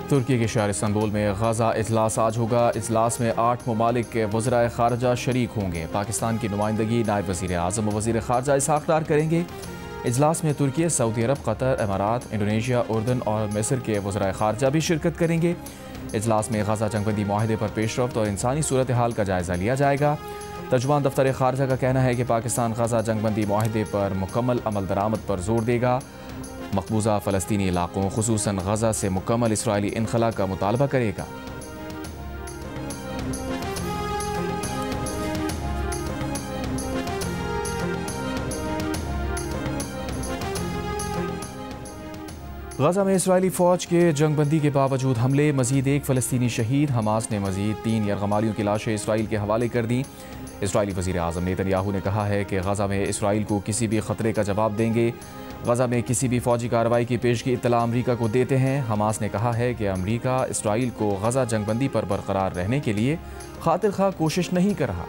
तुर्की के शहर इस्तांबुल में गजा इजलास आज होगा। इजलास में 8 ममालिक के वज़राए ख़ारजा शरीक होंगे। पाकिस्तान की नुमाइंदगी नायब वज़ीर आज़म व वज़ीर ख़ारजा इसहाक़ डार करेंगे। इजलास में तुर्की, सऊदी अरब, कतर, अमारात, इंडोनेशिया, उर्दन और मिस्र के वज़राए ख़ारजा भी शिरकत करेंगे। इजलास में गजा जंगबंदी माहिदे पर पेशरफ्त और इंसानी सूरत हाल का जायज़ा लिया जाएगा। तर्जुमान दफ्तर ख़ारजा का कहना है कि पाकिस्तान गजा जंगबंदी माहिदे पर मुकम्मल अमल दरामद पर जोर देगा। मकबूजा फ़लस्तीनी इलाकों खुसूसन गजा से मुकम्मल इसराइली इनखला का मुतालबा करेगा। गजा में इसराइली फ़ौज के जंगबंदी के बावजूद हमले, मजीद एक फ़लस्तीनी शहीद। हमास ने मजीद 3 यरगमालियों की लाशें इसराइल के हवाले कर दी। इसराइली वज़ीर आज़म नेतन्याहू ने कहा है कि गजा में इसराइल को किसी भी ख़तरे का जवाब देंगे। गजा में किसी भी फ़ौजी कार्रवाई की पेशगी इत्तला अमरीका को देते हैं। हमास ने कहा है कि अमरीका इसराइल को गजा जंगबंदी पर बरकरार रहने के लिए खातिर खा कोशिश नहीं कर रहा।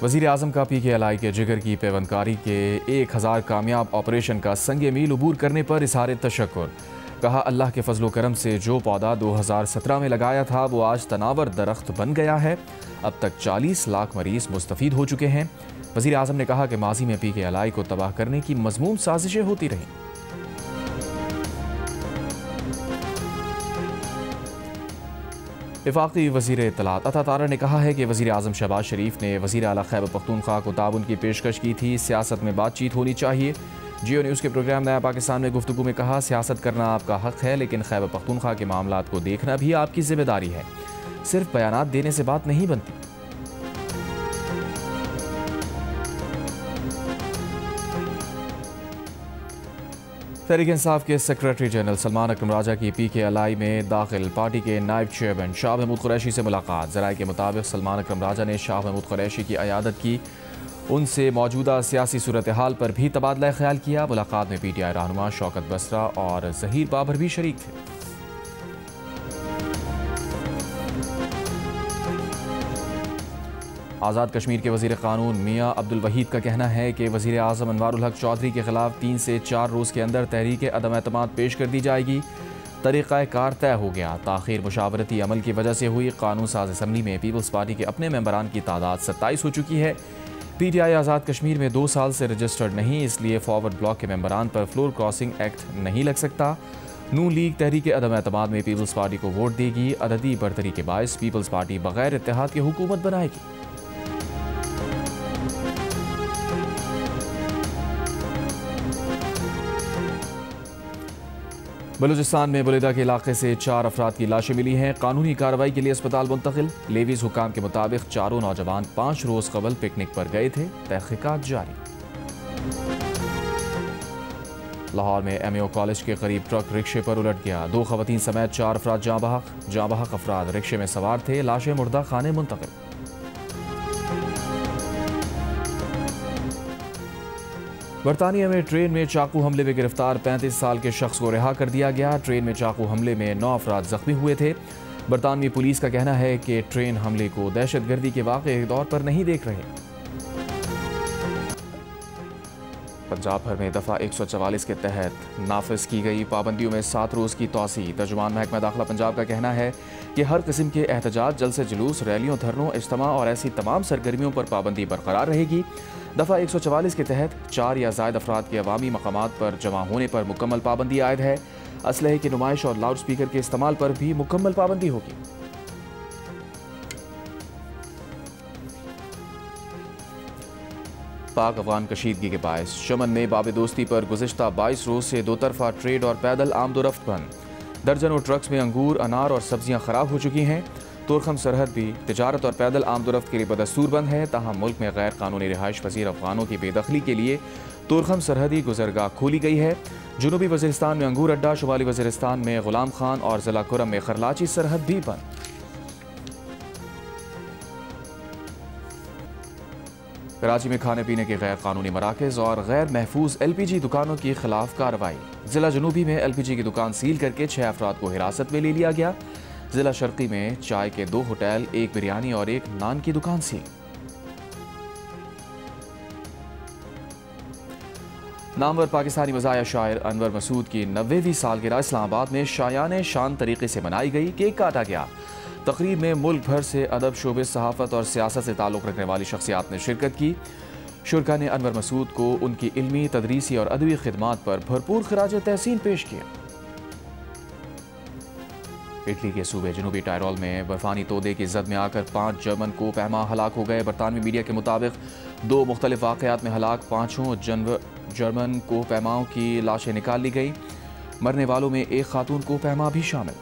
वज़ीर आज़म का PKLI के जिगर की पेवंदकारी के 1000 कामयाब ऑपरेशन का संगे मील अबूर करने पर इज़हार तशक्कुर। कहा, अल्लाह के फजलो करम से जो पौधा 2017 में लगाया था वो आज तनावर दरख्त बन गया है। अब तक 40 लाख मरीज़ मुस्तफ़ीद हो चुके हैं। वज़ीर आज़म ने कहा कि माजी में PKLI को तबाह करने की मज़मूम साजिशें होती रहीं। वफाकी वज़ीर इत्तलात अता तारा ने कहा है कि वज़ीर आज़म शहबाज शरीफ ने वज़ीर आला खैबर पख्तूनख्वा को ताउन की पेशकश की थी। सियासत में बातचीत होनी चाहिए। जियो न्यूज़ के प्रोग्राम नया पाकिस्तान में गुफ्तगू में कहा, सियासत करना आपका हक़ है, लेकिन खैबर पख्तूनख्वा के मामलात को देखना भी आपकी जिम्मेदारी है। सिर्फ बयानात देने से बात नहीं बनती। तहरीक इंसाफ के सेक्रेटरी जनरल सलमान अकरम राजा की PKLI में दाखिल पार्टी के नायब चेयरमैन शाह महमूद कुरैशी से मुलाकात। ज़राए के मुताबिक सलमान अकरम राजा ने शाह महमूद कुरैशी की अयादत की। उनसे मौजूदा सियासी सूरत हाल पर भी तबादला ख्याल किया। मुलाकात में PTI रहनुमा शौकत बसरा और ज़हीर बाबर भी शरीक थे। आज़ाद कश्मीर के वज़ीर क़ानून मियाँ अब्दुल वहीद का कहना है कि वज़ीर आज़म अनवारुल हक चौधरी के ख़िलाफ़ 3 से 4 रोज़ के अंदर तहरीक अदम एतमाद पेश कर दी जाएगी। तरीक़ा कार तय हो गया। ताख़ीर मुशावरती अमल की वजह से हुई। कानून साज असम्बली में पीपल्स पार्टी के अपने मेंबरान की तादाद 27 हो चुकी है। PTI आज़ाद कश्मीर में 2 साल से रजिस्टर्ड नहीं, इसलिए फॉरवर्ड ब्लॉक के मेंबरान पर फ्लोर क्रॉसिंग एक्ट नहीं लग सकता। नून लीग तहरीक अदम एतमाद में पीपल्स पार्टी को वोट देगी। अददी बरतरी के बायस पीपल्स पार्टी बगैर इत्तेहाद की हुकूमत बनाएगी। बलूचिस्तान में बुलेदा के इलाके से 4 अफराद की लाशें मिली हैं। कानूनी कार्रवाई के लिए अस्पताल मुंतकिल। लेवीज हुकाम के मुताबिक चारों नौजवान 5 रोज़ कबल पिकनिक पर गए थे। तहकीकात जारी। लाहौर में MAO कॉलेज के करीब ट्रक रिक्शे पर उलट गया। 2 खवातीन समेत 4 अफराद जाँ बहक अफराद रिक्शे में सवार थे। लाशें मुर्दा खाने मुंतकिल। बरतानिया में ट्रेन में चाकू हमले में गिरफ्तार 35 साल के शख्स को रिहा कर दिया गया। ट्रेन में चाकू हमले में 9 अफराद जख्मी हुए थे। बरतानवी पुलिस का कहना है कि ट्रेन हमले को दहशतगर्दी के वाक़े के तौर पर नहीं देख रहे। पंजाब भर में दफ़ा 144 के तहत नाफिज की गई पाबंदियों में 7 रोज़ की तौसी। तर्जुमान महकमा दाखिला पंजाब का कहना है कि हर किस्म के एहतजाज, जलसे जुलूस, रैलियों, धरनों, इज्तिमा और ऐसी तमाम सरगर्मियों पर पाबंदी बरकरार रहेगी। दफ़ा 144 के तहत 4 या ज़ायद अफराद के अवामी मकामात पर जमा होने पर मुकम्मल पाबंदी आयद है। असलहे की नुमाइश और लाउड स्पीकर के इस्तेमाल पर भी मुकम्मल पाबंदी होगी। पाक अफगान कशीदगी के बायस शमन में बाब दोस्ती पर गुज़िश्ता 22 रोज़ से 2 तरफ़ा ट्रेड और पैदल आमदोरफ्त बंद। दर्जनों ट्रक्स में अंगूर, अनार और सब्जियां ख़राब हो चुकी हैं। तुरखम सरहद भी तिजारत और पैदल आमदोरफ्त के लिए बदस्तूर बंद है। ताहम मुल्क में गैर कानूनी रिहाइश पजीर अफगानों की बेदखली के लिए तुरखम सरहदी गुजरगाह खोली गई है। जनूबी वज़ीरिस्तान में अंगूर अड्डा, शुमाली वज़ीरिस्तान में गुलाम खान और ज़िला कुरम में खरलाची सरहद भी बंद। कराची में खाने पीने के गैर कानूनी मराकज़ और गैर महफूज LPG दुकानों के खिलाफ कार्रवाई। ज़िला जनूबी में LPG की दुकान सील करके 6 अफराद को हिरासत में ले लिया गया। ज़िला शर्की में चाय के 2 होटल, 1 बिरयानी और 1 नान की दुकान सील। नामवर पाकिस्तानी मज़ाहिया शायर अनवर मसूद की 90वीं सालगिरह इस्लामाबाद में शायान शान तरीके से मनाई गई। केक काटा गया। तकरीब में मुल्क भर से अदब, शोबिस, सहाफ़त और सियासत से ताल्लुक़ रखने वाली शख्सियात ने शिरकत की। शुरका ने अनवर मसूद को उनकी इल्मी, तदरीसी और अदबी खिदमात पर भरपूर खराज तहसीन पेश किया। इटली के सूबे जनूबी टायरोल में बर्फानी तोदे की जद में आकर 5 जर्मन को पैमा हलाक हो गए। बरतानवी मीडिया के मुताबिक 2 मुख्तलिफ वाक़यात में हलाक 5 जर्मन को पैमाओं की लाशें निकाल ली गई। मरने वालों में एक खातून को पैमा भी शामिल।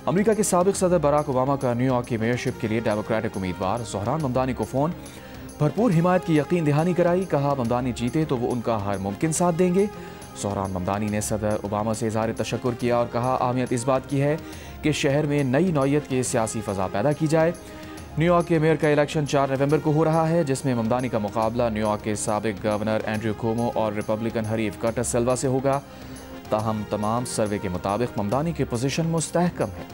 अमेरिका के साबिक सदर बराक ओबामा का न्यूयॉर्क की मेयरशिप के लिए डेमोक्रेटिक उम्मीदवार ज़ोहरान ममदानी को फ़ोन। भरपूर हिमायत की यकीन दहानी कराई। कहा ममदानी जीते तो वो उनका हर मुमकिन साथ देंगे। ज़ोहरान ममदानी ने सदर ओबामा से इज़हार तशक्कुर किया और कहा अहमियत इस बात की है कि शहर में नई नौयत की सियासी फ़ज़ा पैदा की जाए। न्यूयॉर्क के मेयर का इलेक्शन 4 नवंबर को हो रहा है, जिसमें ममदानी का मुकाबला न्यूयॉर्क के साबिक गवर्नर एंड्रयू कुओमो और रिपब्लिकन हरीफ कर्टिस सिल्वा से होगा। ताहम तमाम सर्वे के मुताबिक ममदानी की पोजीशन मुस्तहकम है।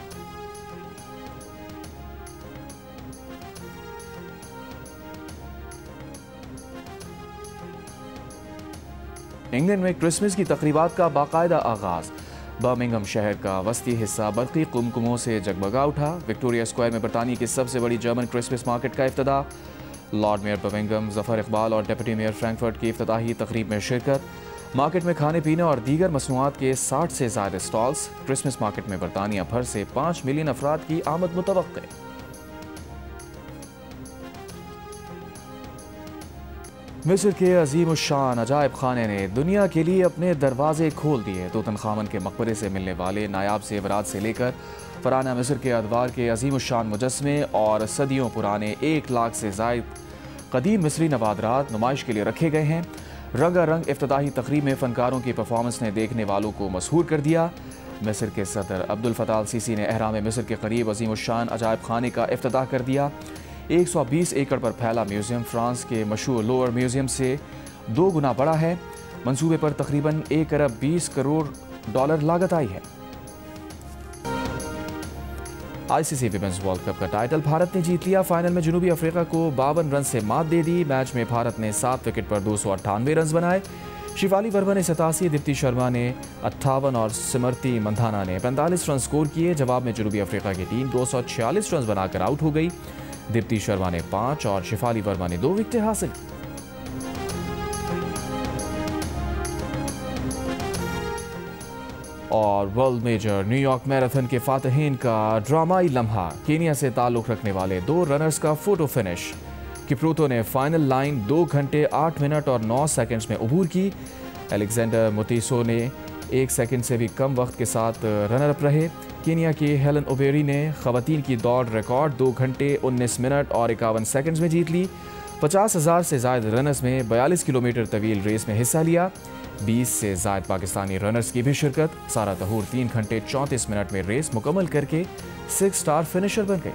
इंग्लैंड में क्रिसमस की तकरीबात का बाकायदा आगाज़। बर्मिंघम शहर का वस्ती हिस्सा बरक़ी कुमकुमों से जगमगा उठा। विक्टोरिया स्क्वायर में बरतानिया की सबसे बड़ी जर्मन क्रिसमस मार्केट का इफ्तिताह। Lord Mayor Birmingham Zafar Iqbal और डिप्टी मेयर फ्रैंकफर्ट की इफ्तिताही तकरीब में शिरकत। मार्केट में खाने पीने और दीगर मसनूआत के 60 से ज़ायद स्टॉल्स। क्रिसमस मार्केट में बरतानिया भर से 5 मिलियन अफराद की आमद मुतवक्के। मिस्र के अजीम शान अजायब खाने ने दुनिया के लिए अपने दरवाजे खोल दिए। तूतनखामन के मकबरे से मिलने वाले नायाब ज़ेवरात से लेकर फराना मिस्र के अदवार के अजीम शान मुजस्मे और सदियों पुराने 1 लाख से ज़ायद कदीम मिस्री नवादरात नुमाइश के लिए रखे गए हैं। रंगारंग इफ्तिताही तकरीब में फ़नकारों की परफॉर्मेंस ने देखने वालों को मसहूर कर दिया। मिस्र के सदर अब्दुल फताह अल सीसी ने एहराम मिस्र के करीब अजीम शान अजायब खाने का इफ्तिताह कर दिया। 120 एकड़ पर फैला म्यूज़ियम फ्रांस के मशहूर लोअर म्यूज़ियम से 2 गुना बड़ा है। मंसूबे पर तकरीबन 1 अरब 20 करोड़ डॉलर लागत आई है। आईसीसी विमेंस वर्ल्ड कप का टाइटल भारत ने जीत लिया। फाइनल में जनूबी अफ्रीका को 52 रन से मात दे दी। मैच में भारत ने 7 विकेट पर 298 रन बनाए। शिफाली वर्मा ने 87, दीप्ति शर्मा ने 58 और स्मृति मंधाना ने 45 रन स्कोर किए। जवाब में जनूबी अफ्रीका की टीम 246 रन बनाकर आउट हो गई। दीप्ति शर्मा ने 5 और शिफाली वर्मा ने 2 विकेटें हासिल की। और वर्ल्ड मेजर न्यूयॉर्क मैराथन के फातहीन का ड्रामाई लम्हा। केनिया से ताल्लुक़ रखने वाले 2 रनर्स का फोटो फिनिश। किप्रूतो ने फाइनल लाइन 2 घंटे 8 मिनट और 9 सेकंड्स में अबूर की। अलेक्जेंडर मुतीसो ने 1 सेकंड से भी कम वक्त के साथ रनर अप रहे। केनिया की हेलन ओबेरी ने ख़वातीन की दौड़ रिकॉर्ड 2 घंटे 19 मिनट और 51 सेकंड्स में जीत ली। 50,000 से ज़ायद रनर्स में 42 किलोमीटर तवील रेस में हिस्सा लिया। 20 से ज़ायद पाकिस्तानी रनर्स की भी शिरकत। सारा तहूर 3 घंटे 34 मिनट में रेस मुकम्मल करके 6 स्टार फिनिशर बन गए।